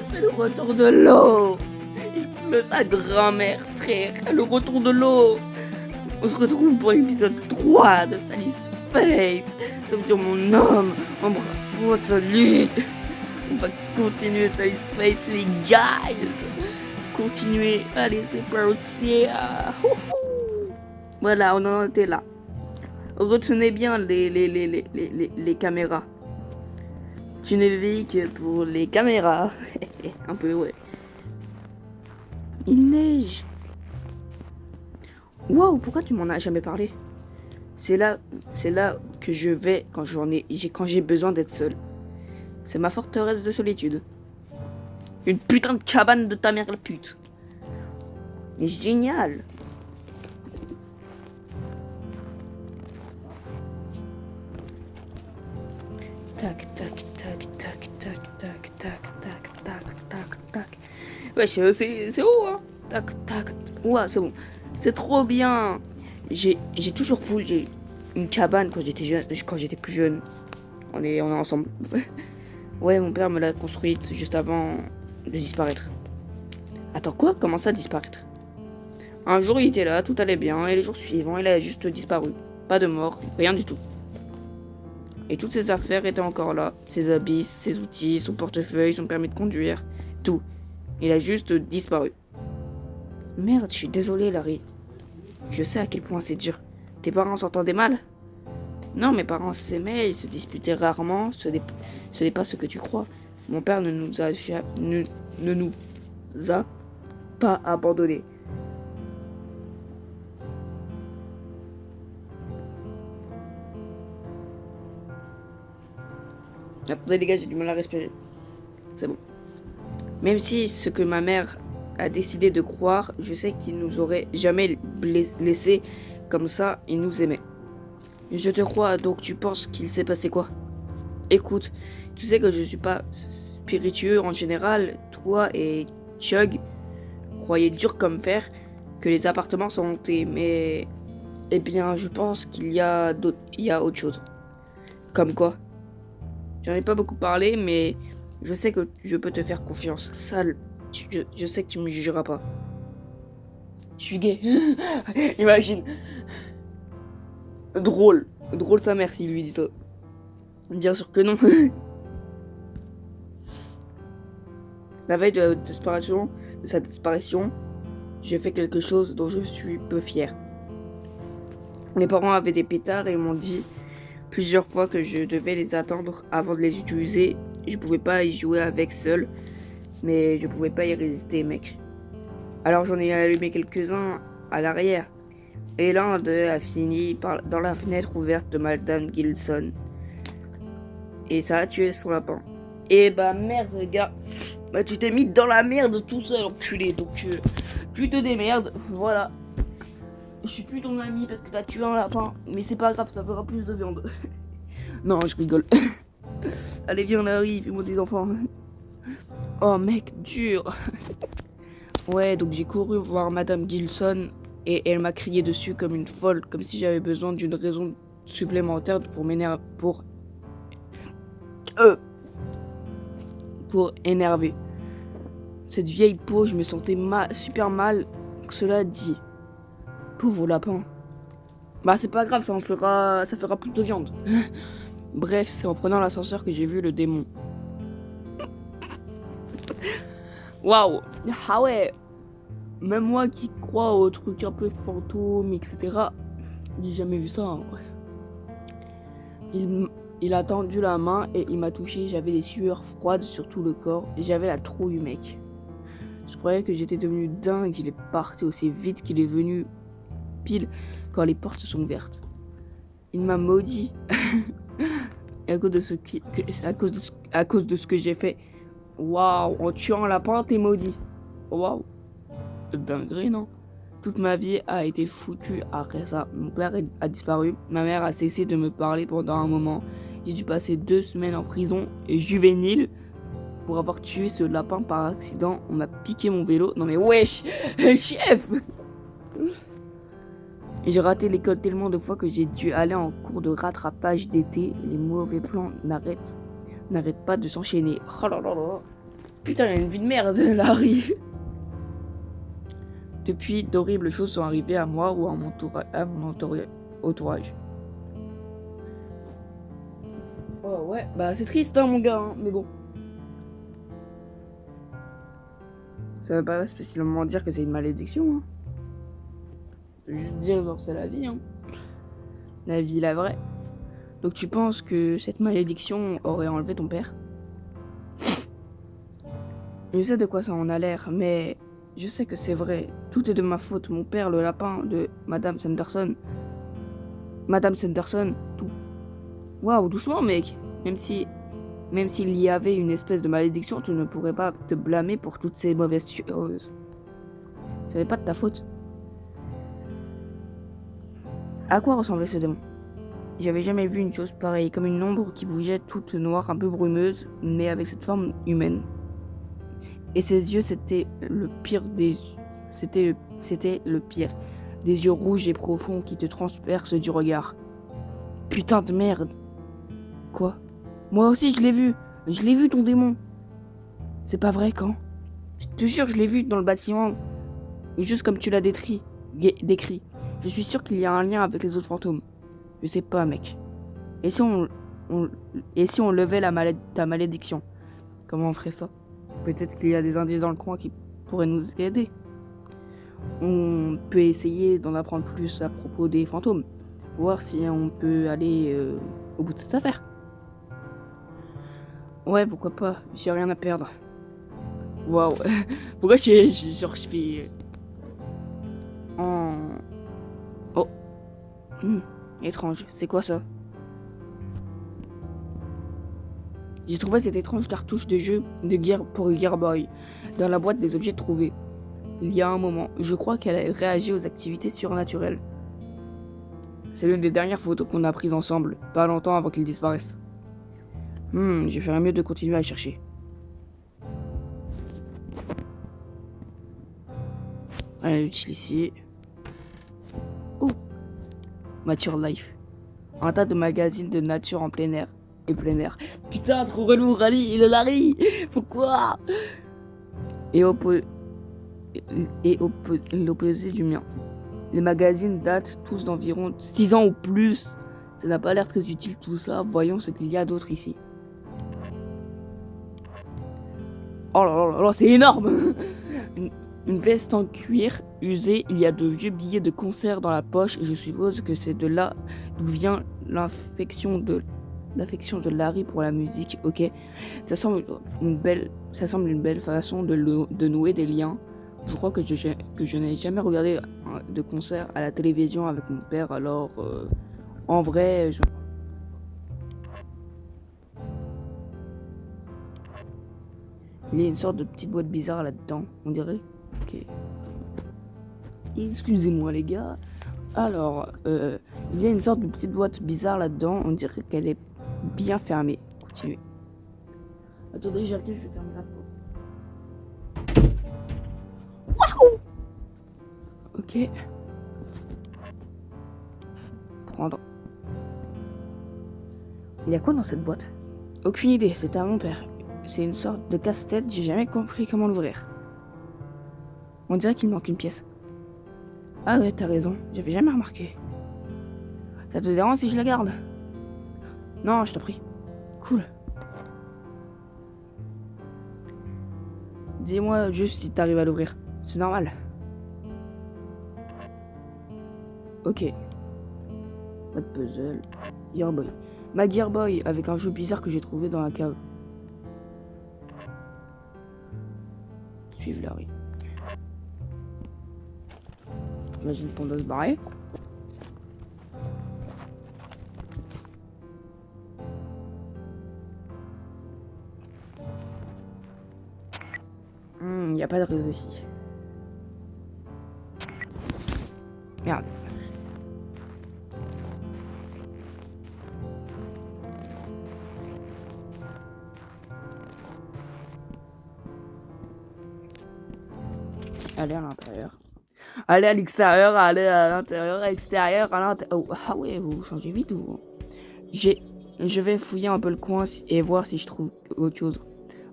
C'est le retour de l'eau. Il pleut sa grand-mère, frère. Le retour de l'eau. On se retrouve pour l'épisode 3 de Sally's Face. Ça veut dire mon homme. Embrasse-moi, salut. On va continuer Sally's Face, les guys. Continuez. Allez, c'est parti. Voilà, on en était là. Retenez bien les caméras. Tu ne vis que pour les caméras. Un peu, ouais. Il neige. Wow, pourquoi tu m'en as jamais parlé? C'est là que je vais quand j'ai besoin d'être seul. C'est ma forteresse de solitude. Une putain de cabane de ta mère la pute. Mais génial. Tac, tac, tac, tac, tac, tac, tac, tac, tac, tac, tac. Ouais, c'est haut, hein. Tac, tac. Ouais, c'est bon. C'est trop bien. J'ai toujours voulu une cabane quand j'étais plus jeune. On est ensemble. Ouais, mon père me l'a construite juste avant de disparaître. Attends, quoi? Comment ça disparaître? Un jour, il était là, tout allait bien, et les jours suivants, il a juste disparu. Pas de mort, rien du tout. Et toutes ses affaires étaient encore là. Ses habits, ses outils, son portefeuille, son permis de conduire. Tout. Il a juste disparu. Merde, je suis désolé, Larry. Je sais à quel point c'est dur. Tes parents s'entendaient mal? Non, mes parents s'aimaient, ils se disputaient rarement. Ce n'est pas ce que tu crois. Mon père ne nous a pas abandonnés. Attendez les gars, j'ai du mal à respirer. C'est bon. Même si ce que ma mère a décidé de croire, je sais qu'il nous aurait jamais laissé comme ça, il nous aimait. Je te crois, donc tu penses qu'il s'est passé quoi? Écoute, tu sais que je suis pas spiritueux en général. Toi et Chug croyez dur comme fer que les appartements sont hantés, mais eh bien, je pense qu'il y a autre chose. Comme quoi? J'en ai pas beaucoup parlé, mais je sais que je peux te faire confiance. Sale, je sais que tu me jugeras pas. Je suis gay. Imagine. Drôle sa mère s'il lui dit ça. Bien sûr que non. La veille de sa disparition, j'ai fait quelque chose dont je suis peu fier. Mes parents avaient des pétards et m'ont dit plusieurs fois que je devais les attendre avant de les utiliser. Je pouvais pas y jouer avec seul, mais je pouvais pas y résister, mec. Alors j'en ai allumé quelques-uns à l'arrière, et l'un d'eux a fini dans la fenêtre ouverte de Madame Gilson. Et ça a tué son lapin. Et bah merde, gars. Bah tu t'es mis dans la merde tout seul, enculé. Donc tu te démerdes, voilà. Je suis plus ton ami parce que t'as tué un lapin. Mais c'est pas grave, ça fera plus de viande. Non, je rigole. Allez, viens, Larry, fais-moi des enfants. Oh, mec, dur. Ouais, donc j'ai couru voir Madame Gilson et elle m'a crié dessus comme une folle, comme si j'avais besoin d'une raison supplémentaire pour énerver. Cette vieille peau, je me sentais super mal. Cela dit, pauvre lapin. Bah c'est pas grave, ça fera plus de viande. Bref, c'est en prenant l'ascenseur que j'ai vu le démon. Waouh. Ah ouais. Même moi qui crois aux trucs un peu fantômes, etc. J'ai jamais vu ça. Hein. Il a tendu la main et il m'a touché. J'avais des sueurs froides sur tout le corps. Et j'avais la trouille, mec. Je croyais que j'étais devenu dingue. Il est parti aussi vite qu'il est venu pile quand les portes sont ouvertes. Il m'a maudit. Et à cause de ce que j'ai fait. Waouh, en tuant un lapin, t'es maudit. Waouh. Dinguerie, non? Toute ma vie a été foutue après ça. Mon père a disparu. Ma mère a cessé de me parler pendant un moment. J'ai dû passer 2 semaines en prison et juvénile pour avoir tué ce lapin par accident. On m'a piqué mon vélo. Non mais wesh, chef. J'ai raté l'école tellement de fois que j'ai dû aller en cours de rattrapage d'été. Les mauvais plans n'arrêtent pas de s'enchaîner. Oh là là là. Putain, il a une vie de merde, Larry. Depuis, d'horribles choses sont arrivées à moi ou à mon entourage. Oh ouais, bah c'est triste, hein, mon gars, hein, mais bon. Ça veut pas spécialement dire que c'est une malédiction. Hein. Je veux dire, genre, c'est la vie. Hein. La vie, la vraie. Donc tu penses que cette malédiction aurait enlevé ton père? Je sais de quoi ça en a l'air, mais je sais que c'est vrai. Tout est de ma faute. Mon père, le lapin de Madame Sanderson. Madame Sanderson, tout. Waouh, doucement, mec. Même s'il y avait une espèce de malédiction, tu ne pourrais pas te blâmer pour toutes ces mauvaises choses. Ce n'est pas de ta faute. À quoi ressemblait ce démon? J'avais jamais vu une chose pareille, comme une ombre qui bougeait toute noire, un peu brumeuse, mais avec cette forme humaine. Et ses yeux, c'était le pire des... C'était le pire. Des yeux rouges et profonds qui te transpercent du regard. Putain de merde. Quoi? Moi aussi, je l'ai vu. Je l'ai vu, ton démon. C'est pas vrai, quand? Je te jure, je l'ai vu dans le bâtiment. Juste comme tu l'as décrit. Je suis sûr qu'il y a un lien avec les autres fantômes. Je sais pas, mec. Et si on levait ta malédiction? Comment on ferait ça? Peut-être qu'il y a des indices dans le coin qui pourraient nous aider. On peut essayer d'en apprendre plus à propos des fantômes. Voir si on peut aller au bout de cette affaire. Ouais, pourquoi pas. J'ai rien à perdre. Waouh. Pourquoi je fais... Oh. Étrange. C'est quoi ça? J'ai trouvé cette étrange cartouche de jeu de guerre pour Gear Boy dans la boîte des objets trouvés. Il y a un moment, je crois qu'elle a réagi aux activités surnaturelles. C'est l'une des dernières photos qu'on a prises ensemble, pas longtemps avant qu'il disparaisse. Je ferais mieux de continuer à chercher. Allez, utile ici. Oh, Nature Life. Un tas de magazines de nature en plein air. Et plein air. Putain, trop relou, Rally, il est Larry. Pourquoi? Et l'opposé du mien. Les magazines datent tous d'environ 6 ans ou plus. Ça n'a pas l'air très utile tout ça. Voyons ce qu'il y a d'autre ici. Oh là là, c'est énorme. Une veste en cuir usée. Il y a de vieux billets de concert dans la poche. Et je suppose que c'est de là d'où vient l'affection de Larry pour la musique. Ok, ça semble une belle façon de nouer des liens. Je crois que je n'ai jamais regardé de concert à la télévision avec mon père, alors en vrai, il y a une sorte de petite boîte bizarre là-dedans, on dirait. Ok. Excusez-moi les gars. Alors, il y a une sorte de petite boîte bizarre là-dedans, on dirait qu'elle est bien fermée. Continuez. Attendez, j'arrive, je vais fermer la porte. Waouh! Ok. Prendre. Il y a quoi dans cette boîte? Aucune idée, c'était à mon père. C'est une sorte de casse-tête, j'ai jamais compris comment l'ouvrir. On dirait qu'il manque une pièce. Ah ouais, t'as raison, j'avais jamais remarqué. Ça te dérange si je la garde? Non, je t'en prie. Cool. Dis-moi juste si t'arrives à l'ouvrir. C'est normal. Ok. Pas de puzzle. Gearboy. Ma Gearboy avec un jeu bizarre que j'ai trouvé dans la cave. Suivre Larry. J'imagine qu'on doit se barrer. Y a pas de réseau ici. Merde. Allez à l'intérieur. Allez à l'extérieur, allez à l'intérieur, à l'extérieur, à l'intérieur. Oh, ah ouais, vous changez vite ou... Je vais fouiller un peu le coin et voir si je trouve autre chose.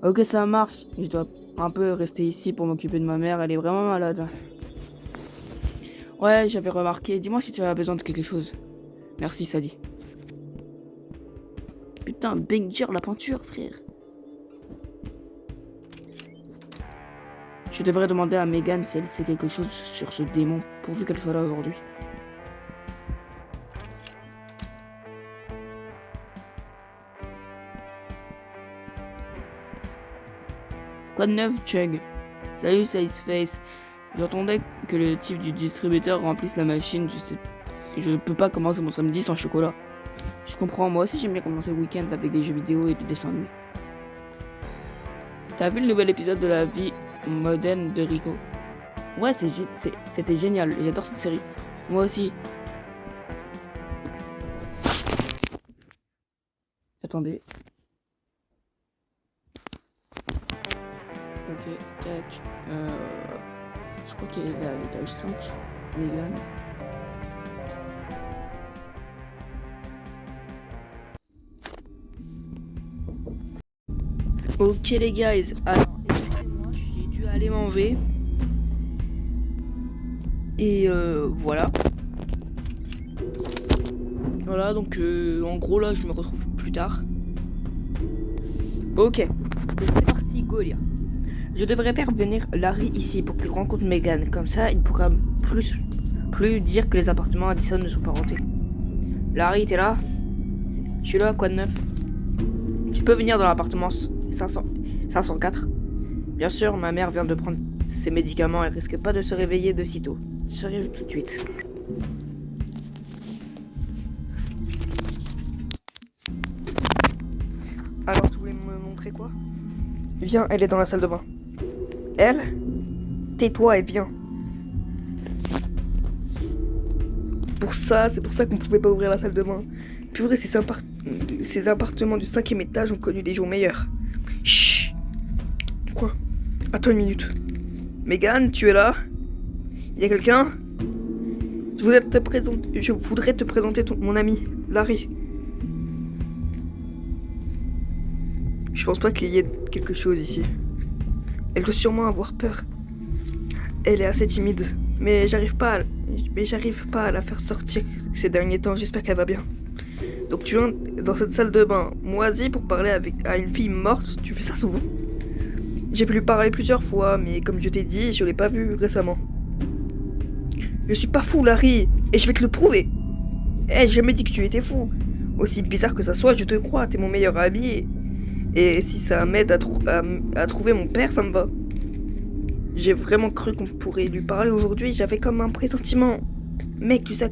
Ok, ça marche. Je dois un peu rester ici pour m'occuper de ma mère. Elle est vraiment malade. Ouais, j'avais remarqué. Dis-moi si tu as besoin de quelque chose. Merci, Sally. Putain, banger la peinture, frère. Je devrais demander à Megan si elle sait quelque chose sur ce démon, pourvu qu'elle soit là aujourd'hui. Quoi de neuf, Chug? Salut, Sizeface. J'entendais que le type du distributeur remplisse la machine. Je ne peux pas commencer mon samedi sans chocolat. Je comprends, moi aussi j'aime bien commencer le week-end avec des jeux vidéo et des dessins animés. T'as vu le nouvel épisode de la vie moderne de Rico? Ouais, c'était génial. J'adore cette série. Moi aussi. Attendez. Ok, tac. Je crois qu'elle est à l'étage 5. Megan. Ok les guys. Alors, excusez-moi, j'ai dû aller manger. Et voilà. Voilà, donc en gros là, je me retrouve plus tard. Ok. Donc c'est parti, go lire. Je devrais faire venir Larry ici pour qu'il rencontre Megan. Comme ça, il pourra plus dire que les appartements Addison ne sont pas rentés. Larry, t'es là? Je suis là, quoi de neuf? Tu peux venir dans l'appartement 504. Bien sûr, ma mère vient de prendre ses médicaments. Elle risque pas de se réveiller de sitôt. J'arrive tout de suite. Alors, tu voulais me montrer quoi? Viens, elle est dans la salle de bain. Elle? Tais-toi et viens. C'est pour ça qu'on pouvait pas ouvrir la salle de bain. Purée, ces appartements du 5e étage ont connu des jours meilleurs. Chut. Quoi? Attends une minute. Megan, tu es là? Y a quelqu'un? Je voudrais te présenter mon ami, Larry. Je pense pas qu'il y ait quelque chose ici. Elle doit sûrement avoir peur. Elle est assez timide, mais j'arrive pas à la faire sortir ces derniers temps. J'espère qu'elle va bien. Donc tu entres dans cette salle de bain moisie pour parler à une fille morte. Tu fais ça souvent? J'ai pu lui parler plusieurs fois, mais comme je t'ai dit, je l'ai pas vue récemment. Je suis pas fou, Larry, et je vais te le prouver. J'ai jamais dit que tu étais fou. Aussi bizarre que ça soit, je te crois, t'es mon meilleur ami. Et si ça m'aide à trouver mon père, ça me va. J'ai vraiment cru qu'on pourrait lui parler aujourd'hui. J'avais comme un pressentiment. Mec, tu sais à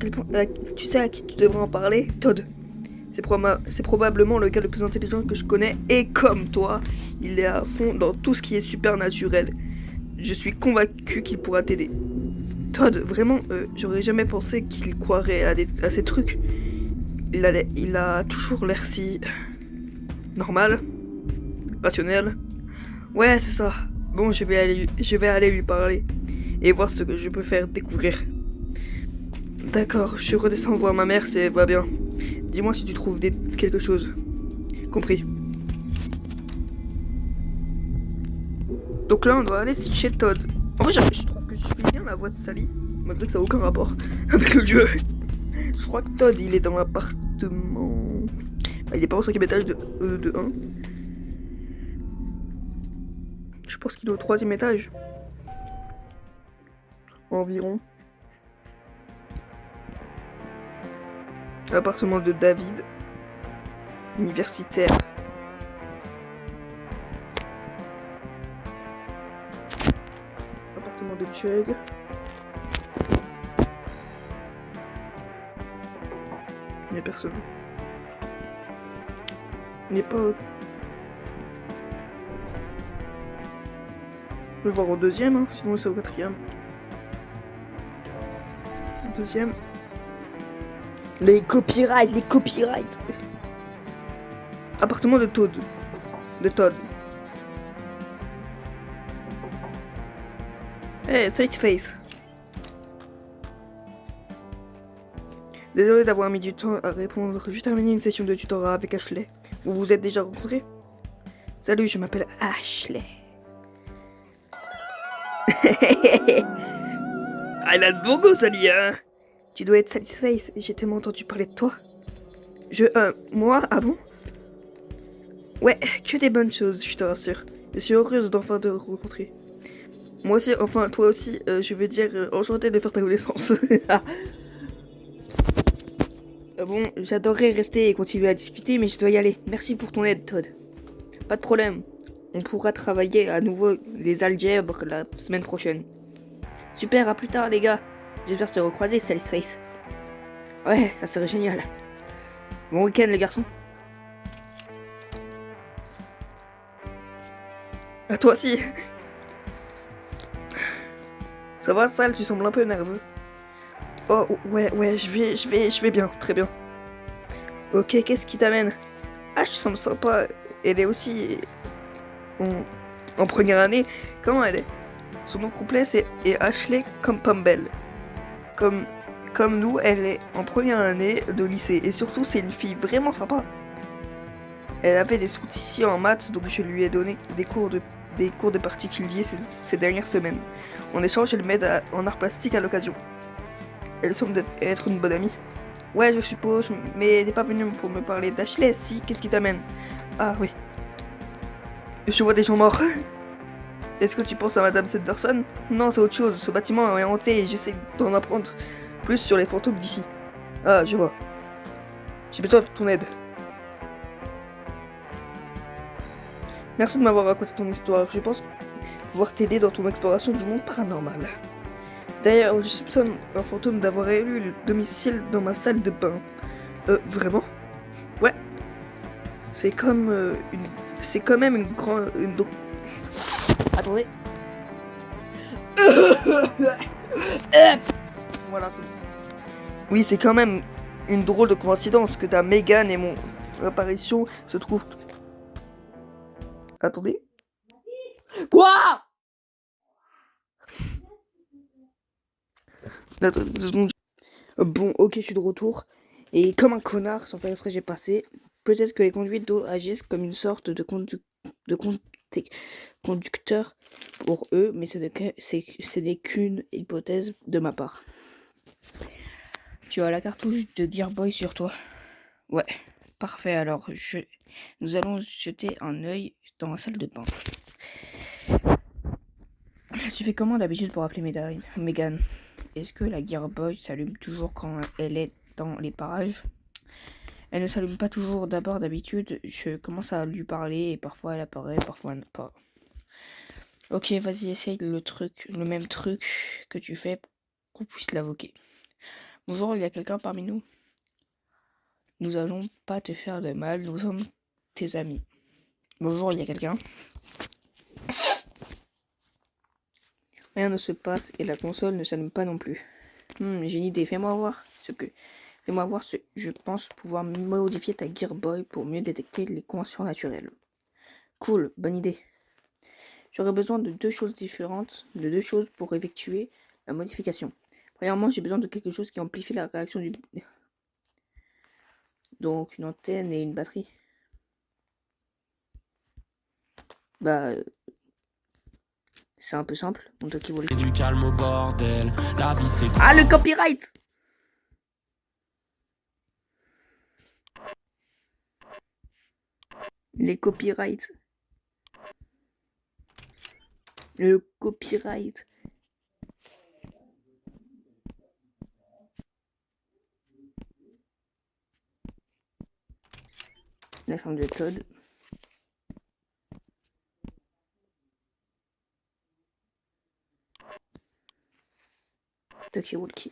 qui tu devrais en parler? Todd. C'est probablement le gars le plus intelligent que je connais. Et comme toi, il est à fond dans tout ce qui est supernaturel. Je suis convaincu qu'il pourra t'aider. Todd, vraiment, j'aurais jamais pensé qu'il croirait à ces trucs. Il a toujours l'air si... normal. Rationnel. Ouais, c'est ça. Bon, je vais aller lui parler et voir ce que je peux faire découvrir. D'accord, je redescends voir ma mère, va bien. Dis-moi si tu trouves quelque chose. Compris. Donc là, on doit aller chez Todd. En vrai, je trouve que je fais bien la voix de Sally, malgré que ça n'a aucun rapport avec le jeu. Je crois que Todd, il est dans l'appartement... Bah, il est pas au 5e étage de 1. Je pense qu'il est au 3e étage. Environ. Appartement de David. Universitaire. Appartement de Chug. Il n'y a personne. Il n'est pas... Je vais voir au 2e, hein, sinon c'est au 4e. 2e. Les copyrights. Appartement de Todd. Hey, Sizeface. Désolé d'avoir mis du temps à répondre. J'ai terminé une session de tutorat avec Ashley. Vous vous êtes déjà rencontrés? Salut, je m'appelle Ashley. Ah, elle a de beaux goûts, Sally, hein. Tu dois être Sally, j'ai tellement entendu parler de toi. Moi, ah bon? Ouais, que des bonnes choses, je te rassure. Je suis heureuse d'enfin te rencontrer. Moi aussi, enfin, toi aussi, je veux dire, enchanté de faire ta connaissance. Bon, j'adorerais rester et continuer à discuter, mais je dois y aller. Merci pour ton aide, Todd. Pas de problème. On pourra travailler à nouveau les algèbres la semaine prochaine. Super, à plus tard, les gars. J'espère te recroiser, Salice. Ouais, ça serait génial. Bon week-end, les garçons. À toi aussi. Ça va, Sal, tu sembles un peu nerveux. Oh, ouais, je vais bien, très bien. Ok, qu'est-ce qui t'amène? Ah, je semble sympa. Elle est aussi en première année. Comment elle est? Son nom complet, c'est Ashley Campbell. Comme nous, elle est en première année de lycée. Et surtout, c'est une fille vraiment sympa. Elle avait des soucis en maths, donc je lui ai donné des cours de particulier ces dernières semaines. En échange, elle m'aide en art plastique à l'occasion. Elle semble être une bonne amie. Ouais, je suppose, mais t'es pas venu pour me parler d'Ashley, si? Qu'est-ce qui t'amène? Ah oui. Je vois des gens morts. Est-ce que tu penses à Madame Sanderson? Non, c'est autre chose. Ce bâtiment est hanté et j'essaie d'en apprendre plus sur les fantômes d'ici. Ah, je vois. J'ai besoin de ton aide. Merci de m'avoir raconté ton histoire. Je pense pouvoir t'aider dans ton exploration du monde paranormal. D'ailleurs, je soupçonne un fantôme d'avoir élu le domicile dans ma salle de bain. Vraiment? Ouais. C'est comme C'est quand même une grande... Attendez. Voilà, c'est bon. Oui, c'est quand même une drôle de coïncidence que ta Megan et mon apparition se trouvent... Attendez. Quoi? Attends, 2 secondes. Bon, ok, je suis de retour. Et comme un connard, sans faire exprès, j'ai passé. Peut-être que les conduites d'eau agissent comme une sorte de conducteur pour eux, mais ce n'est qu'une hypothèse de ma part. Tu as la cartouche de Gearboy sur toi? Ouais, parfait. Alors, nous allons jeter un œil dans la salle de bain. Tu fais comment d'habitude pour appeler Megan? Est-ce que la Gearboy s'allume toujours quand elle est dans les parages? Elle ne s'allume pas toujours d'habitude. Je commence à lui parler et parfois elle apparaît, parfois pas. Ok, vas-y, essaye le même truc que tu fais pour qu'on puisse l'invoquer. Bonjour, il y a quelqu'un parmi nous? Nous allons pas te faire de mal, nous sommes tes amis. Bonjour, il y a quelqu'un? Rien ne se passe et la console ne s'allume pas non plus. J'ai une idée, fais-moi voir ce je pense pouvoir modifier ta Gearboy pour mieux détecter les conventions naturelles. Cool, bonne idée. J'aurais besoin de deux choses pour effectuer la modification. Premièrement, j'ai besoin de quelque chose qui amplifie la réaction du... Donc, une antenne et une batterie. Bah... c'est un peu simple. On qui vaut du calme au bordel. La vie c'est Ah, le copyright! Les copyrights. Le copyright. La chambre de Todd. Tucky Walkie.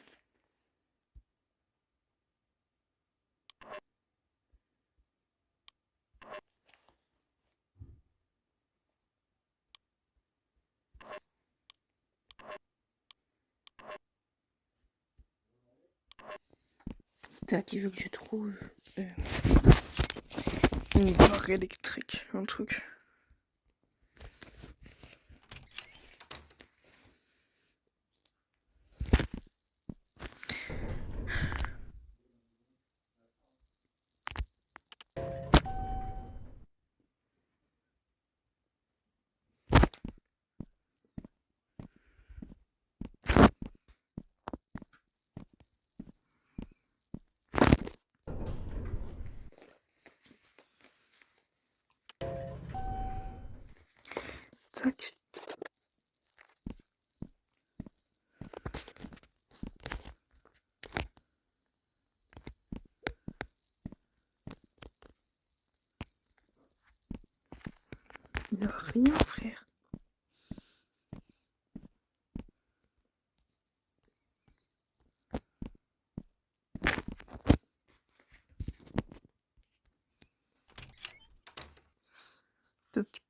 T'as qui veut que je trouve une barre électrique, un truc. Tac. Il n'y a rien, frère.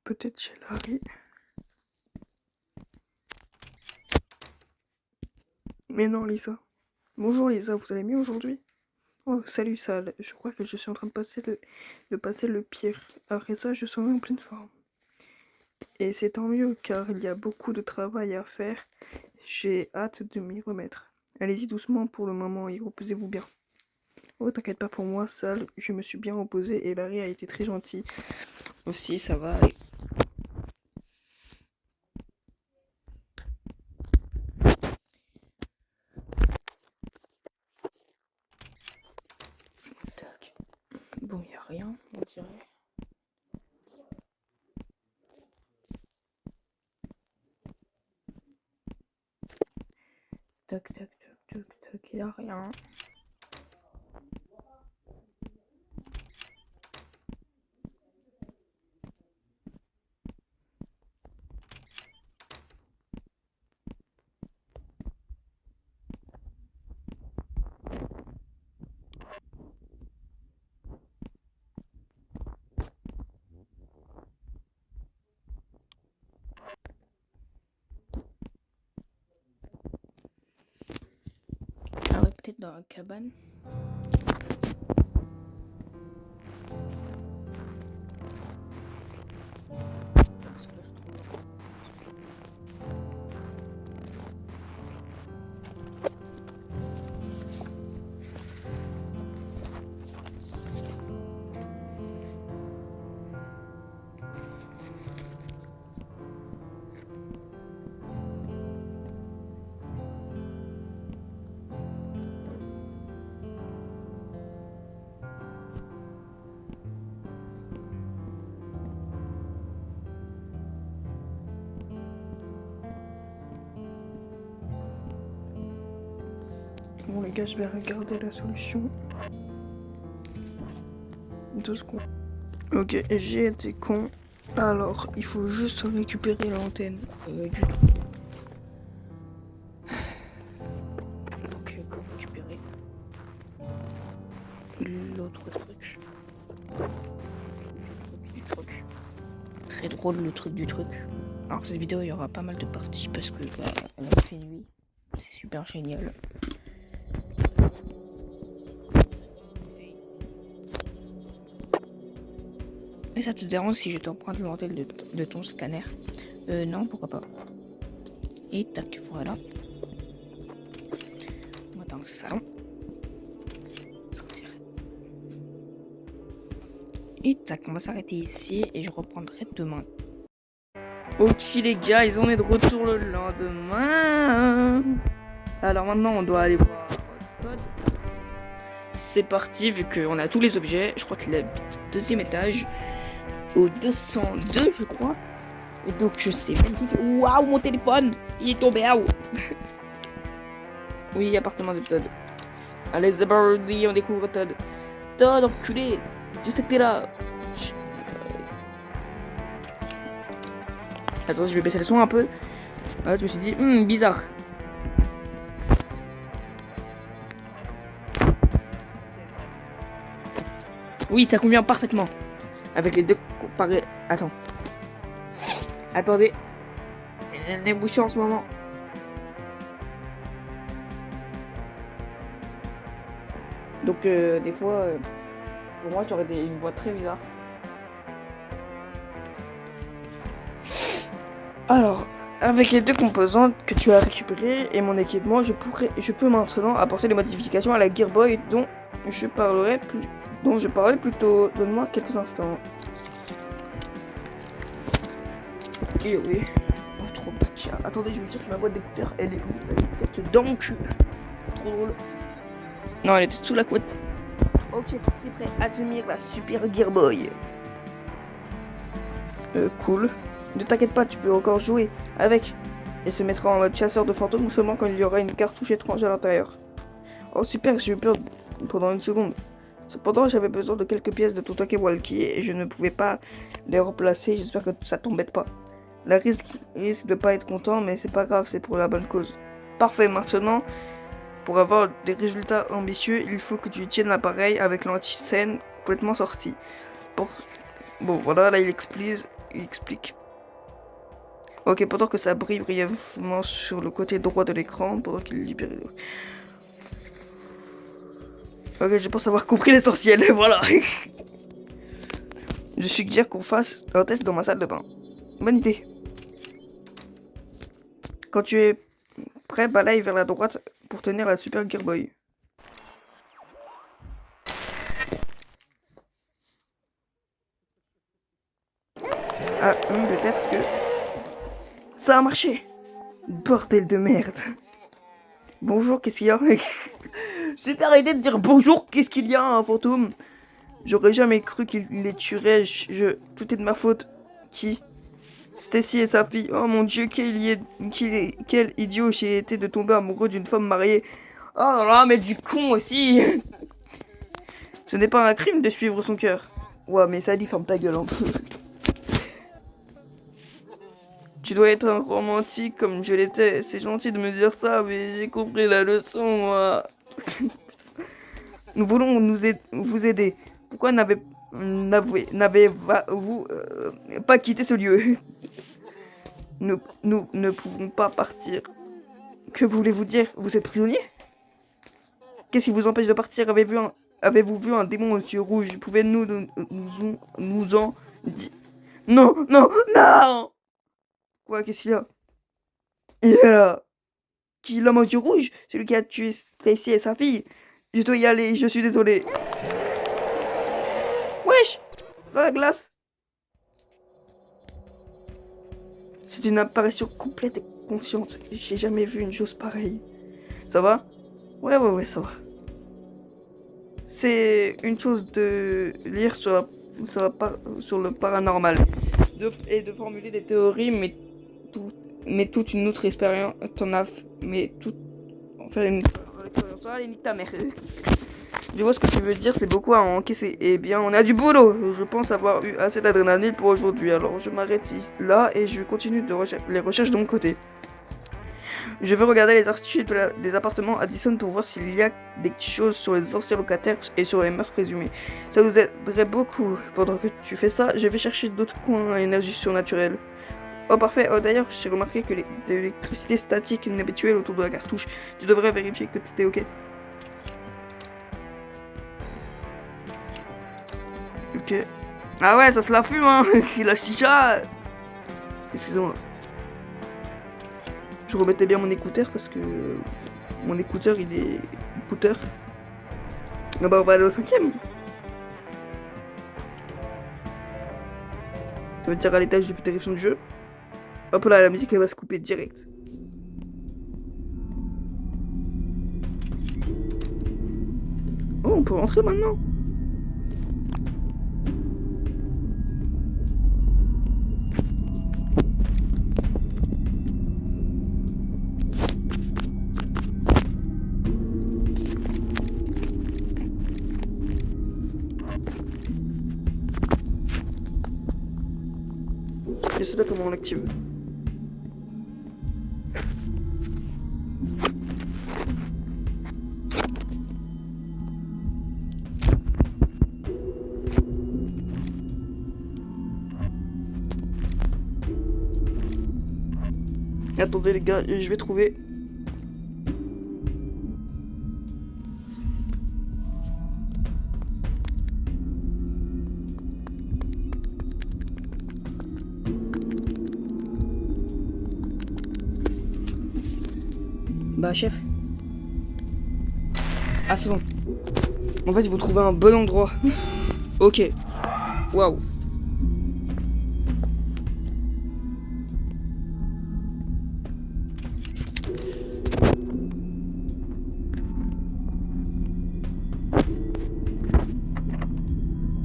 Peut-être chez Larry. Mais non, Lisa. Bonjour Lisa, vous allez mieux aujourd'hui? Oh, salut Sal. Je crois que je suis en train de passer le pire. Après ça, je serai en pleine forme. Et c'est tant mieux, car il y a beaucoup de travail à faire. J'ai hâte de m'y remettre. Allez-y doucement pour le moment et reposez-vous bien. Oh, t'inquiète pas pour moi, Sal. Je me suis bien reposé et Larry a été très gentil. Aussi, ça va aller. Tac. Bon, il n'y a rien, on dirait. Tac, tac, tac, tac, tac, il n'y a rien. Ah ouais, peut-être dans la cabane. Parce que là, je trouve... Bon les gars, je vais regarder la solution. 2 secondes. Ok, j'ai été con. Alors, il faut juste récupérer l'antenne du tout. Donc, faut récupérer l'autre truc. Du truc. Très drôle le truc du truc. Alors, cette vidéo, il y aura pas mal de parties parce que elle a fait nuit. C'est super génial. Et ça te dérange si je t'emprunte l'antenne de ton scanner? Non, pourquoi pas. Et tac, voilà. On va dans le salon. Sortir. Et tac, on va s'arrêter ici et je reprendrai demain. Ok les gars, on est de retour le lendemain. Alors maintenant, on doit aller voir Todd. C'est parti, vu qu'on a tous les objets. Je crois qu'il est au 2e étage. Au 202, je crois. Et donc, je sais même pas... Waouh, mon téléphone! Il est tombé à où? Oui, appartement de Todd. Allez, c'est parti, on découvre Todd. Todd, enculé! Je sais que t'es là. Attends, je vais baisser le son un peu. Ah, je me suis dit, bizarre. Oui, ça convient parfaitement. Avec les deux comparés. Attends. Attendez. Il y a un nez bouché en ce moment. Donc, des fois, pour moi, tu aurais une voix très bizarre. Alors, avec les deux composantes que tu as récupérées et mon équipement, je peux maintenant apporter des modifications à la Gear Boy dont je parlais plus tôt. Donne-moi quelques instants. Et oui. Oh, trop bien. Tiens, attendez, je vous dire que ma boîte d'écouteurs, elle est où? Elle est peut-être dans mon cul. Trop drôle. Non, elle était sous la couette. Ok, t'es prêt à admirer la super Gear Boy? Cool. Ne t'inquiète pas, tu peux encore jouer avec. Et se mettra en mode chasseur de fantômes seulement quand il y aura une cartouche étrange à l'intérieur. Oh super, j'ai eu peur pendant une seconde. Cependant, j'avais besoin de quelques pièces de ton talkie-walkie et je ne pouvais pas les remplacer. J'espère que ça t'embête pas. La risque de pas être content, mais c'est pas grave, c'est pour la bonne cause. Parfait, maintenant, pour avoir des résultats ambitieux, il faut que tu tiennes l'appareil avec l'anti-scène complètement sorti. Bon, voilà, là il explique. Ok, pendant que ça brille brièvement sur le côté droit de l'écran, pendant qu'il libère... Ok, je pense avoir compris l'essentiel, voilà. Je suggère qu'on fasse un test dans ma salle de bain. Bonne idée. Quand tu es prêt, balaye vers la droite pour tenir la Super Gear Boy. Ah, peut-être que... Ça a marché. Bordel de merde. Bonjour, qu'est-ce qu'il y a? Super idée de dire bonjour, qu'est-ce qu'il y a, un fantôme? J'aurais jamais cru qu'il les tuerait, tout est de ma faute. Qui? Stacy et sa fille. Oh mon dieu, quel idiot j'ai été de tomber amoureux d'une femme mariée. Oh là là, mais du con aussi. Ce n'est pas un crime de suivre son cœur. Ouais, mais ça dit, ferme ta gueule un peu. Tu dois être un romantique comme je l'étais. C'est gentil de me dire ça, mais j'ai compris la leçon, moi. Nous voulons vous aider. Pourquoi n'avez-vous pas quitté ce lieu? Nous ne pouvons pas partir. Que voulez-vous dire? Vous êtes prisonnier? Qu'est-ce qui vous empêche de partir? Avez-vous vu un démon aux yeux rouges? Pouvez-nous nous en dire? Non, non, non! Quoi, qu'est-ce qu'il y a? Il est là. Qui, l'homme aux yeux rouges? Celui qui a tué Stacy et sa fille? Je dois y aller, je suis désolé. Wesh! Dans la glace. C'est une apparition complète et consciente. J'ai jamais vu une chose pareille. Ça va? Ouais, ça va. C'est une chose de lire sur le paranormal. Et de formuler des théories, mais toute une autre expérience. Faire une expérience. Allez, nique ta mère. Je vois ce que tu veux dire, c'est beaucoup à encaisser. Eh bien, on a du boulot. Je pense avoir eu assez d'adrénaline pour aujourd'hui. Alors, je m'arrête là et je continue les recherches de mon côté. Je vais regarder les archives des appartements Addison pour voir s'il y a des choses sur les anciens locataires et sur les meurtres présumés. Ça nous aiderait beaucoup. Pendant que tu fais ça, je vais chercher d'autres coins à énergie surnaturelle. Oh parfait, oh d'ailleurs, j'ai remarqué que l'électricité statique est inhabituelle autour de la cartouche. Tu devrais vérifier que tout est ok. Ok. Ah ouais, ça se la fume, hein. La chicha. Excusez-moi. Je remettais bien mon écouteur parce que mon écouteur il est écouteur. Ah bah on va aller au 5ème. Ça veut dire à l'étage depuis terrifiant du jeu. Hop là, la musique elle va se couper direct. Oh, on peut rentrer maintenant. Je sais pas comment on l'active. Attendez les gars, je vais trouver. Bah chef. Ah c'est bon. En fait, vous trouvez un bon endroit. Ok. Waouh.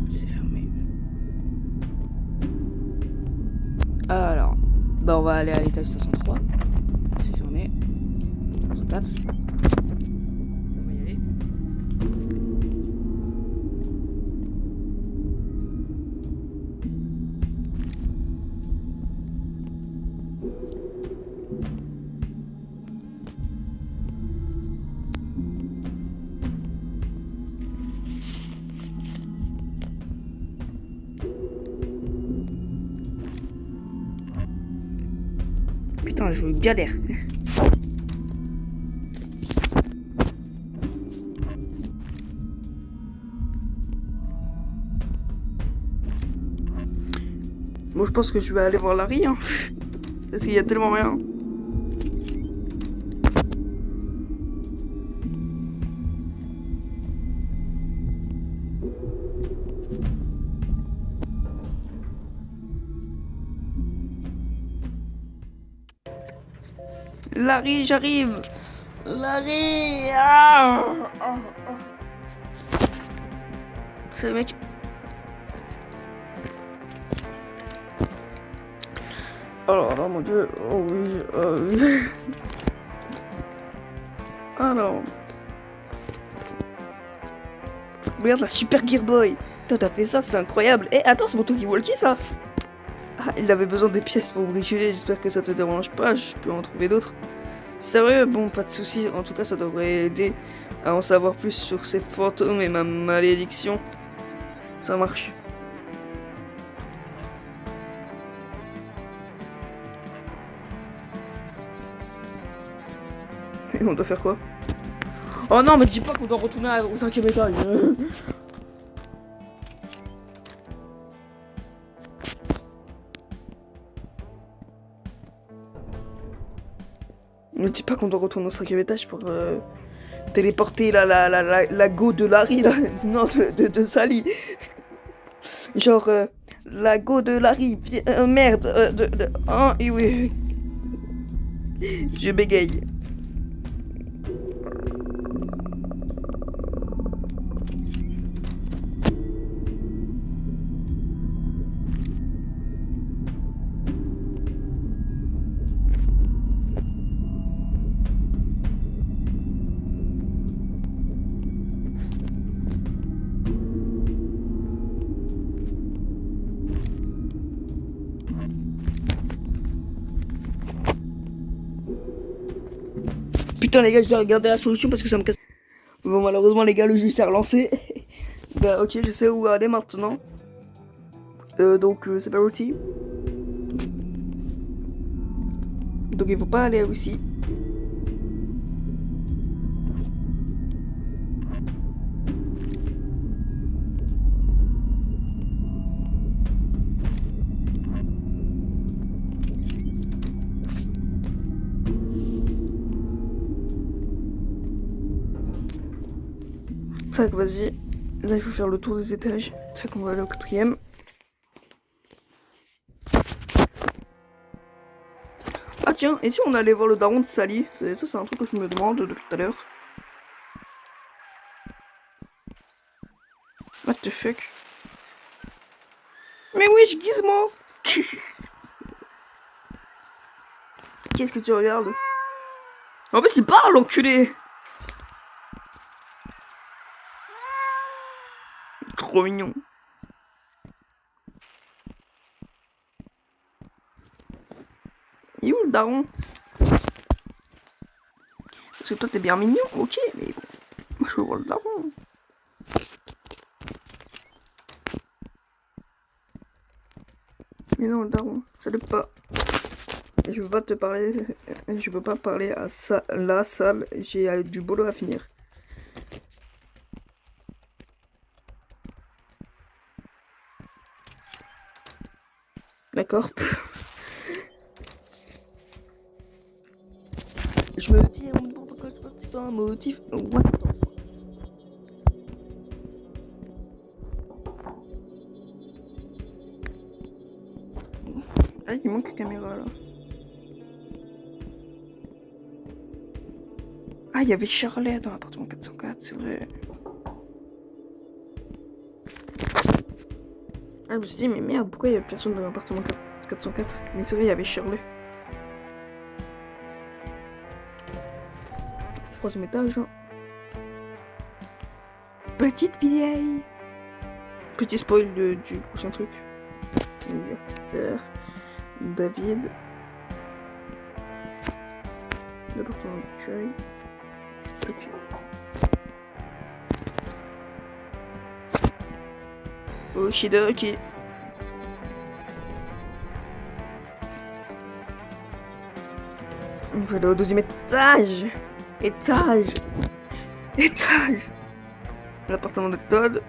C'est fermé. Alors. va aller à l'étage 503. C'est fermé. 504. On va y aller. Putain, je galère. Bon, je pense que je vais aller voir Larry, hein. Parce qu'il y a tellement rien. Larry, j'arrive. Larry. C'est le mec. Alors, mon dieu. Oh oui. Oui. Alors. Regarde la super Gear Boy. Toi, t'as fait ça, c'est incroyable. Eh, attends, c'est mon talkie-walkie, ça. Ah, il avait besoin des pièces pour bricoler. J'espère que ça te dérange pas. Je peux en trouver d'autres. Sérieux? Bon, pas de soucis. En tout cas, ça devrait aider à en savoir plus sur ces fantômes et ma malédiction. Ça marche. Et on doit faire quoi? Oh non, mais dis pas qu'on doit retourner au 5e étage. Me dis pas qu'on doit retourner au 5e étage pour téléporter la go de Larry, là. Non, de Sally. Genre, la go de Larry. Merde. Oh, et oui. Je bégaye. Putain les gars, je vais regarder la solution parce que ça me casse. Bon malheureusement les gars, le jeu s'est relancé. Bah ok, je sais où aller maintenant. Donc c'est parti. Donc il faut pas aller aussi. Tac, vas-y. Là, il faut faire le tour des étages. Tac, on va aller au 4e. Ah tiens, et si on allait voir le daron de Sally? Ça, c'est un truc que je me demande depuis tout à l'heure. What the fuck? Mais oui, je Gizmo. Qu'est-ce que tu regardes? En plus, il parle, l'enculé. Trop mignon. Il est où le daron? Parce que toi t'es bien mignon, ok, mais bon. Moi je veux voir le daron. Mais non, le daron, ça ne pas. Je veux pas te parler. Je veux pas parler à la salle. J'ai du boulot à finir. D'accord. Je me dis, on me demande pourquoi je parti dans un motif. What the fuck? Ah, il manque une caméra là. Ah, il y avait Charlotte dans l'appartement 404, c'est vrai. Ah, je me suis dit, mais merde, pourquoi il y a personne dans l'appartement 404? Mais c'est vrai, il y avait Charlotte. 3e étage. Petite vieille. Petit spoil du prochain truc. Universitaire. David. L'appartement d'accueil. Ok. Okidoki. On va aller au 2e étage. Étage. L'appartement de Todd.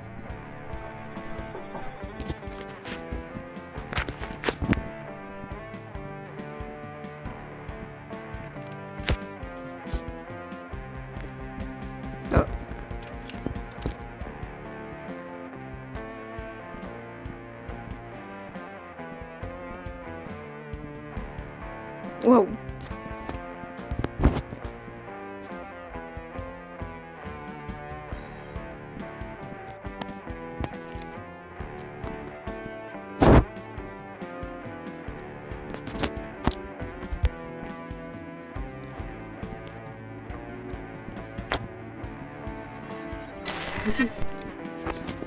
Ah. Waouh.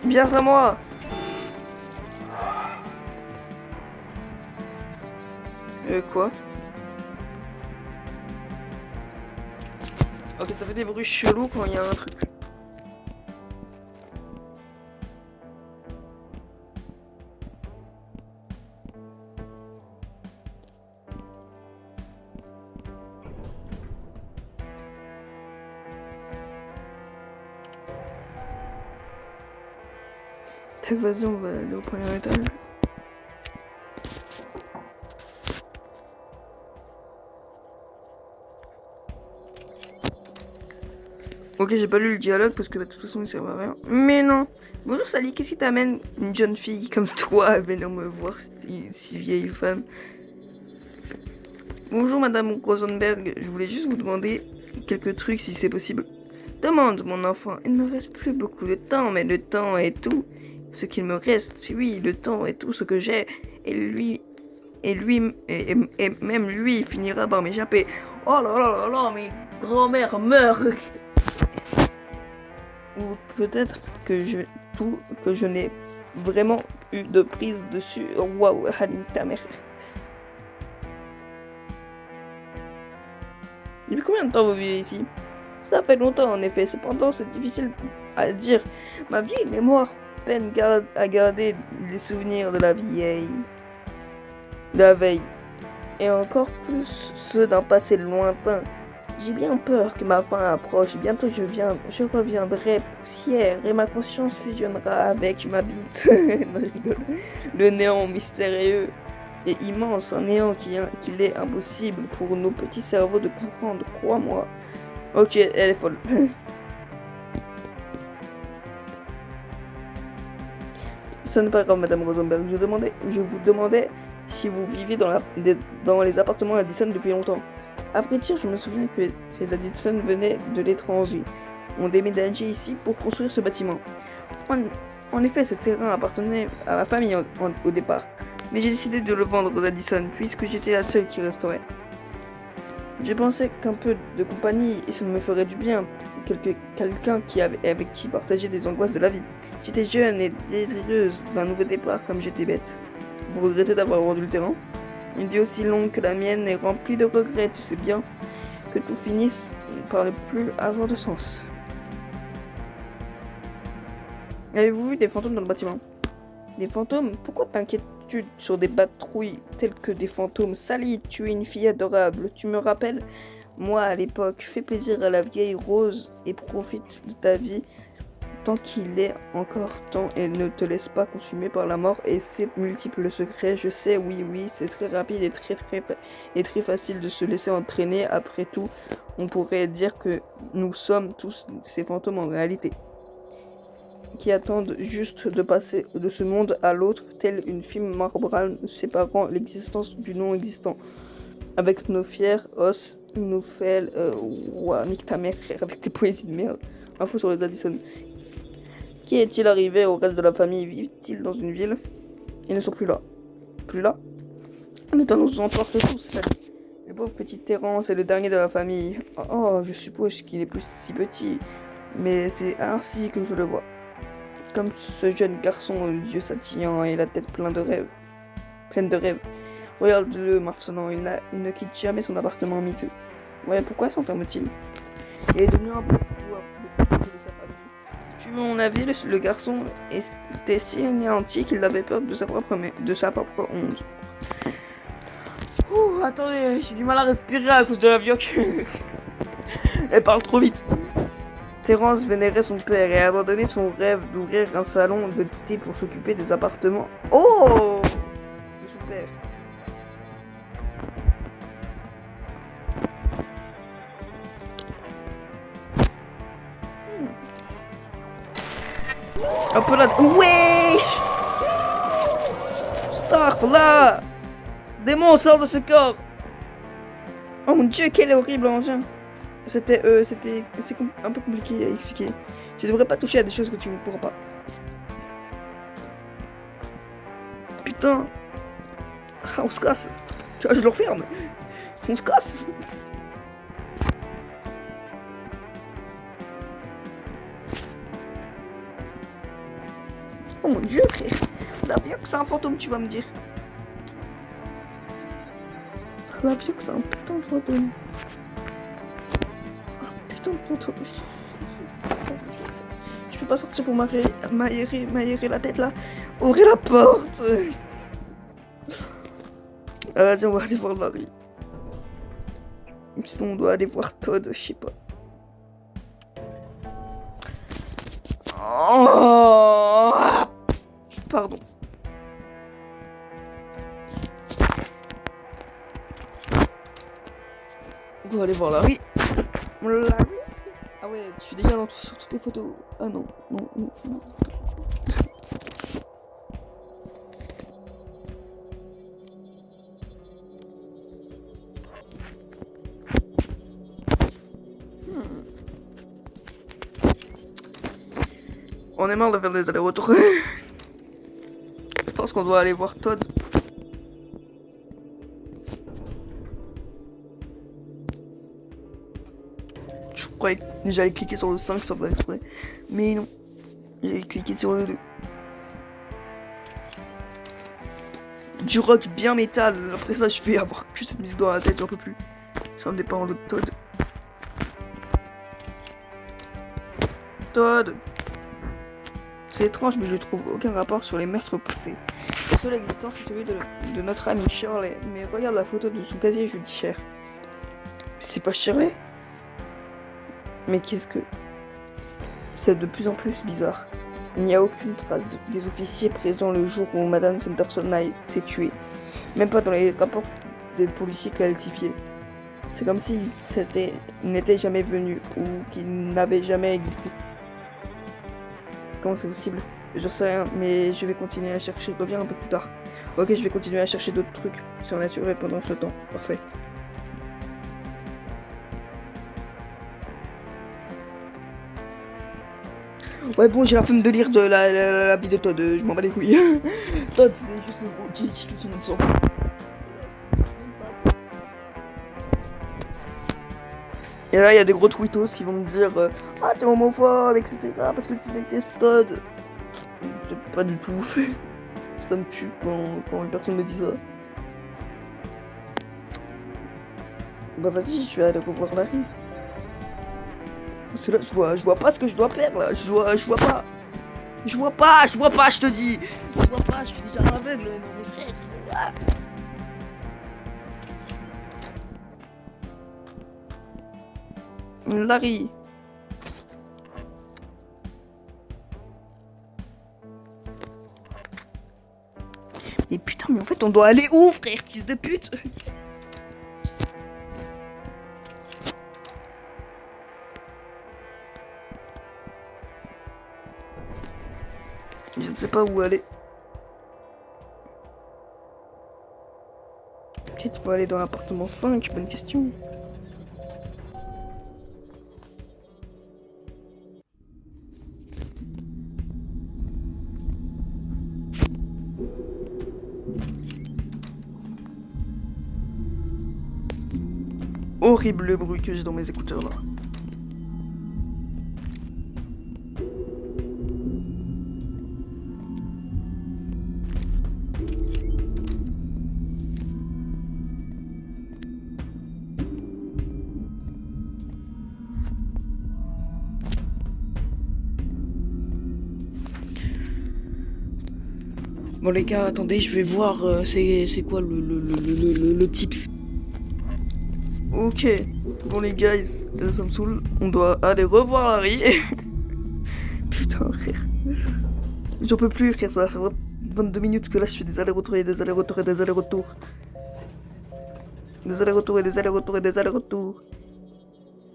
Viens à moi. Quoi? Ok, ça fait des bruits chelous quand il y a un truc. Tac, vas-y, on va aller au 1er étage. Ok, j'ai pas lu le dialogue parce que de toute façon il sert à rien. Mais non. Bonjour Sally, qu'est-ce qui t'amène une jeune fille comme toi à venir me voir, si vieille femme? Bonjour Madame Rosenberg, je voulais juste vous demander quelques trucs si c'est possible. Demande mon enfant, il ne me reste plus beaucoup de temps, mais le temps est tout ce qu'il me reste. Oui, le temps est tout ce que j'ai. Et même lui finira par m'échapper. Oh là là là là, mes grand-mère meurt. Ou peut-être que je n'ai vraiment eu de prise dessus. Waouh, Halim ta mère. Depuis combien de temps vous vivez ici? Ça fait longtemps en effet, cependant c'est difficile à dire. Ma vieille mémoire peine à garder les souvenirs de la veille. Et encore plus ceux d'un passé lointain. J'ai bien peur que ma fin approche. Bientôt je reviendrai poussière et ma conscience fusionnera avec ma bite. Non, je rigole. Le néant mystérieux et immense, un néant qu'il est impossible pour nos petits cerveaux de comprendre, crois-moi. Ok, elle est folle. Ce n'est pas grave, Madame Rosenberg. Je vous demandais si vous viviez dans les appartements Addison depuis longtemps. Après dire, je me souviens que les Addison venaient de l'étranger. On déménageait ici pour construire ce bâtiment. En effet, ce terrain appartenait à ma famille au départ. Mais j'ai décidé de le vendre aux Addison puisque j'étais la seule qui resterait. J'ai pensé qu'un peu de compagnie, et ça me ferait du bien. Quelqu'un avec qui partager des angoisses de la vie. J'étais jeune et désireuse d'un nouveau départ comme j'étais bête. Vous regrettez d'avoir vendu le terrain? Une vie aussi longue que la mienne est remplie de regrets, tu sais bien que tout finisse par ne plus avoir de sens. Avez-vous vu des fantômes dans le bâtiment? Des fantômes? Pourquoi t'inquiètes-tu sur des patrouilles telles que des fantômes? Sally, tu es une fille adorable, tu me rappelles moi à l'époque. Fais plaisir à la vieille Rose et profite de ta vie tant qu'il est encore temps et ne te laisse pas consumer par la mort et ses multiples secrets. Je sais, oui, c'est très rapide et très facile de se laisser entraîner. Après tout, on pourrait dire que nous sommes tous ces fantômes en réalité, qui attendent juste de passer de ce monde à l'autre, telle une film marbrale séparant l'existence du non-existant. Avec nos fiers os, nous fait... ouah, nique ta mère, frère, avec tes poésies de merde. Info sur les Addison. Qui est-il arrivé au reste de la famille? Vivent-ils dans une ville? Ils ne sont plus là. Plus là? Le temps nous emporte tous, Sally. Le pauvre petit Terence est le dernier de la famille. Oh, je suppose qu'il est plus si petit, mais c'est ainsi que je le vois. Comme ce jeune garçon aux yeux scintillants et la tête pleine de rêves. Regarde-le maintenant, il ne quitte jamais son appartement miteux. Ouais, pourquoi s'enferme-t-il? Il est devenu un peu fou à cause de sa famille. Si tu veux mon avis, le garçon était si anéanti qu'il avait peur de sa propre honte. Ouh, attendez, j'ai du mal à respirer à cause de la vioque. Elle parle trop vite. Terence vénérait son père et a abandonné son rêve d'ouvrir un salon de thé pour s'occuper des appartements. Oh, de son père. Un peu là. Wesh! Starfla! Démon, sort de ce corps! Oh mon dieu, quel horrible engin! C'est un peu compliqué à expliquer. Tu devrais pas toucher à des choses que tu ne pourras pas. Putain! Ah, on se casse! Tu vois, je le referme! On se casse! Oh mon dieu, frère! La vioque, c'est un fantôme, tu vas me dire. La vioque, c'est un putain de fantôme. Un putain de fantôme. Je peux pas sortir pour m'aérer la tête là. Ouvrez la porte! Ah, vas-y, on va aller voir Larry. Sinon, on doit aller voir Todd, je sais pas. Oh, pardon. On va aller voir Larry. Larry? Ah ouais, je suis déjà sur toutes les photos. Ah non, non, non, non. On est marre de faire des allers-retours. Je pense qu'on doit aller voir Todd. Je croyais que j'allais cliquer sur le 5 sans faire exprès. Mais non. J'ai cliqué sur le 2. Du rock bien métal. Après ça, je vais avoir que cette musique dans la tête, j'en peux plus. Ça me dépend de Todd. Todd. C'est étrange, mais je trouve aucun rapport sur les meurtres passés. La seule existence est celui de notre ami Shirley. Mais regarde la photo de son casier judiciaire. C'est pas Shirley? Mais qu'est-ce que... C'est de plus en plus bizarre. Il n'y a aucune trace des officiers présents le jour où Madame Sanderson a été tuée. Même pas dans les rapports des policiers classifiés. C'est comme s'ils n'étaient jamais venus ou qu'ils n'avaient jamais existé. Comment c'est possible? J'en sais rien, mais je vais continuer à chercher. Reviens un peu plus tard. Ok, je vais continuer à chercher d'autres trucs surnaturels pendant ce temps. Parfait. Ouais, bon, j'ai la flemme de lire de la vie de Todd. Je m'en bats les couilles. Todd, c'est juste le gros geek que tout le monde s'en fout. Et là, il y a des gros tweetos qui vont me dire ah, t'es homophobe, etc. Parce que tu détestes Todd. Pas du tout. Ça me tue quand une personne me dit ça. Bah vas-y, je vais aller revoir Larry. Parce que là, je vois pas ce que je dois faire là. Je vois pas. Je vois pas, je te dis. Je vois pas, je suis déjà aveugle. Non, mais frère. Ah. Larry. Mais putain, mais en fait, on doit aller où, frère, fils de pute? Je ne sais pas où aller. Peut-être faut aller dans l'appartement 5, bonne question. horrible le bruit que j'ai dans mes écouteurs là. Bon les gars, attendez, je vais voir c'est quoi le tips. Ok, bon les guys, ça me saoule, on doit aller revoir Larry. Putain frère, j'en peux plus frère, ça va faire 22 minutes que là je fais des allers-retours et des allers-retours et des allers-retours. Des allers-retours et des allers-retours et des allers-retours.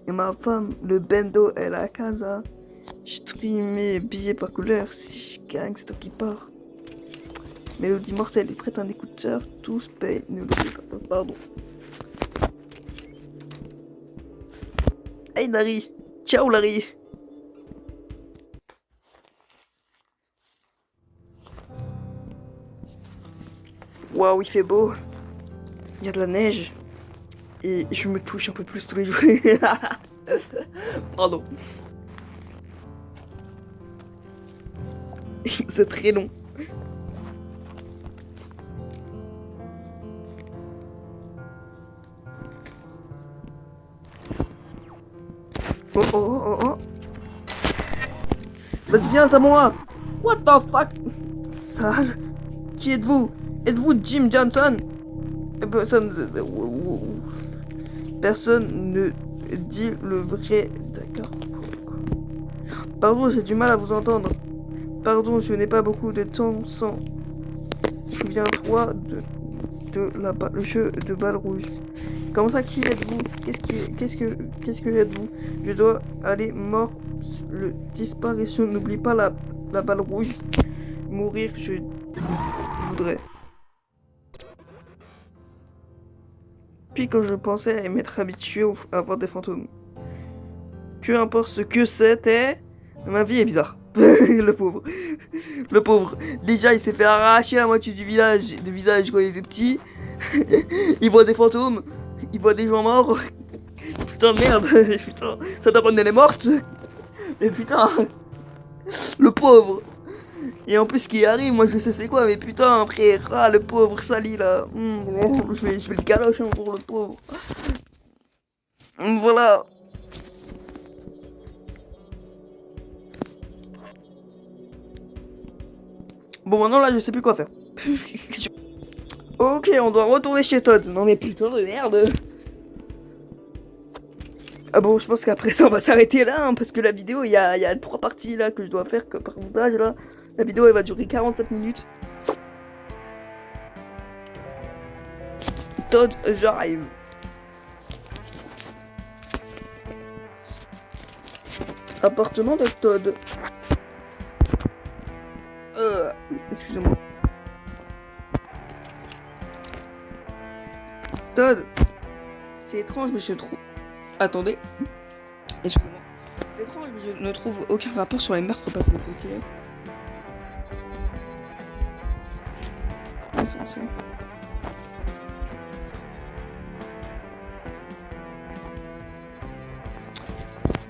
Et ma femme, le bendo, elle est à casa. Je trie mes billets par couleur, si je gagne c'est toi qui pars. Mélodie mortelle, il prête un écouteur, tous payent, ne l'oubliez pas, pardon. Hey Larry, ciao Larry. Waouh, il fait beau. Il y a de la neige. Et je me touche un peu plus tous les jours. Pardon. C'est très long. Oh oh oh oh. Vas-y, viens, c'est moi. What the fuck? Sale. Qui êtes-vous? Êtes-vous Jim Johnson? Personne ne dit le vrai. D'accord. Pardon, j'ai du mal à vous entendre. Pardon, je n'ai pas beaucoup de temps sans. Souviens-toi de le jeu de balle rouge. Comment ça, qui êtes-vous? Qu'est-ce que êtes-vous? Je dois aller mort. Le disparition. N'oublie pas la balle rouge. Mourir, je voudrais. Puis quand je pensais à m'être habitué à voir des fantômes. Peu importe ce que c'était, ma vie est bizarre. Le pauvre. Le pauvre. Déjà, il s'est fait arracher la moitié du visage quand il était petit. Il voit des fantômes. Il voit des gens morts. Putain de merde. Putain. Sa daronne elle est morte. Mais putain. Le pauvre. Et en plus, ce qui arrive, moi je sais c'est quoi, mais putain, frère. Ah, le pauvre Sali là. Je vais le galocher pour le pauvre. Voilà. Bon, maintenant là, je sais plus quoi faire. Ok, on doit retourner chez Todd. Non, mais putain de merde. Ah bon, je pense qu'après ça, on va s'arrêter là, hein, parce que la vidéo, il y a 3 parties là que je dois faire par montage là. La vidéo, elle va durer 47 minutes. Todd, j'arrive. Appartement de Todd. Excusez-moi. Todd. C'est étrange, mais je trouve... Attendez. Excusez-moi. C'est étrange, mais je ne trouve aucun rapport sur les meurtres passés. Ok. C'est ça.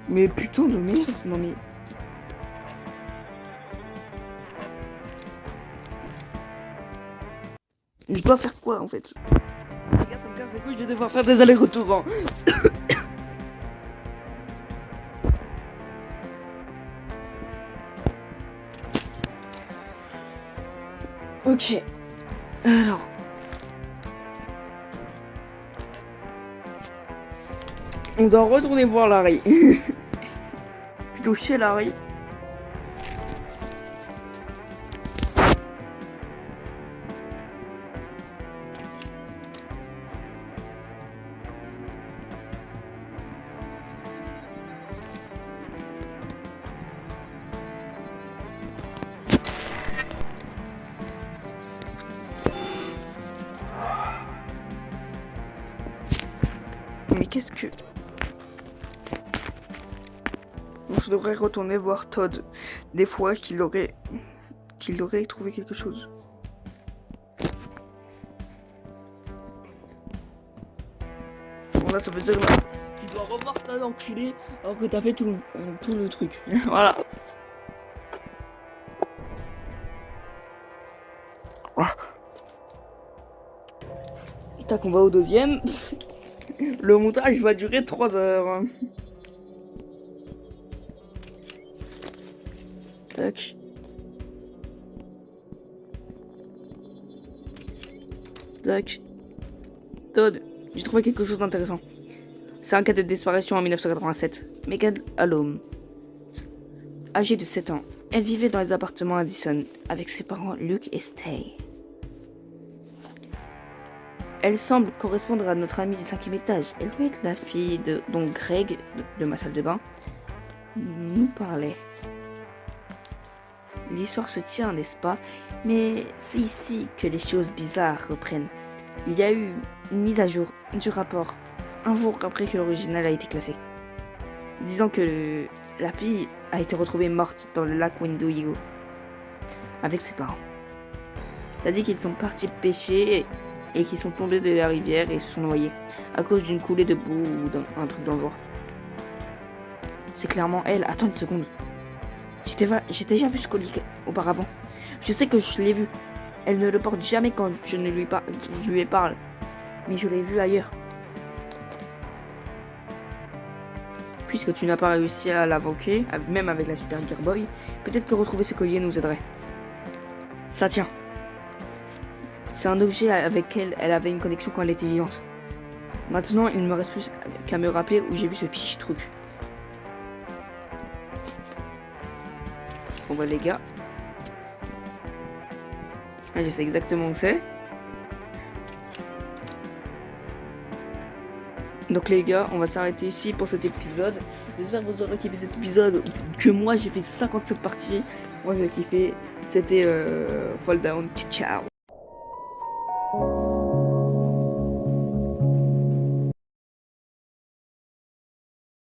Mais putain de merde. Non mais... Je dois faire quoi en fait? Les gars, ça me casse les couilles, je vais devoir faire des allers-retours. Hein. Ok. Alors. On doit retourner voir Larry. Plutôt chez Larry. Mais qu'est-ce que... Je devrais retourner voir Todd. Des fois qu'il aurait trouvé quelque chose. Là, ça veut dire là. Tu dois revoir ta enculé alors que t'as fait tout le truc. Voilà. Tac, on va au deuxième. Le montage va durer 3 heures. Tac. Tac. Todd, j'ai trouvé quelque chose d'intéressant. C'est un cas de disparition en 1987. Megan Hallam, âgée de 7 ans, elle vivait dans les appartements Addison avec ses parents Luke et Stay. Elle semble correspondre à notre amie du 5e étage. Elle doit être la fille dont Greg, de ma salle de bain, nous parlait. L'histoire se tient, n'est-ce pas? Mais c'est ici que les choses bizarres reprennent. Il y a eu une mise à jour du rapport un jour après que l'original a été classé, disant que la fille a été retrouvée morte dans le lac Winnebago avec ses parents. Ça dit qu'ils sont partis pêcher et qu'ils sont tombés de la rivière et se sont noyés à cause d'une coulée de boue ou d'un truc dans le genre. C'est clairement elle. Attends une seconde. J'ai déjà vu ce colis auparavant. Je sais que je l'ai vu. Elle ne le porte jamais quand je lui parle. Mais je l'ai vu ailleurs. Puisque tu n'as pas réussi à l'invoquer, même avec la Super Gear Boy, peut-être que retrouver ce collier nous aiderait. Ça tient. C'est un objet avec lequel elle avait une connexion quand elle était vivante. Maintenant, il ne me reste plus qu'à me rappeler où j'ai vu ce fichu truc. Bon bah les gars. Je sais exactement où c'est. Donc les gars, on va s'arrêter ici pour cet épisode. J'espère que vous aurez kiffé cet épisode. Que moi j'ai fait 57 parties. Moi j'ai kiffé. C'était Fall Down. Ciao.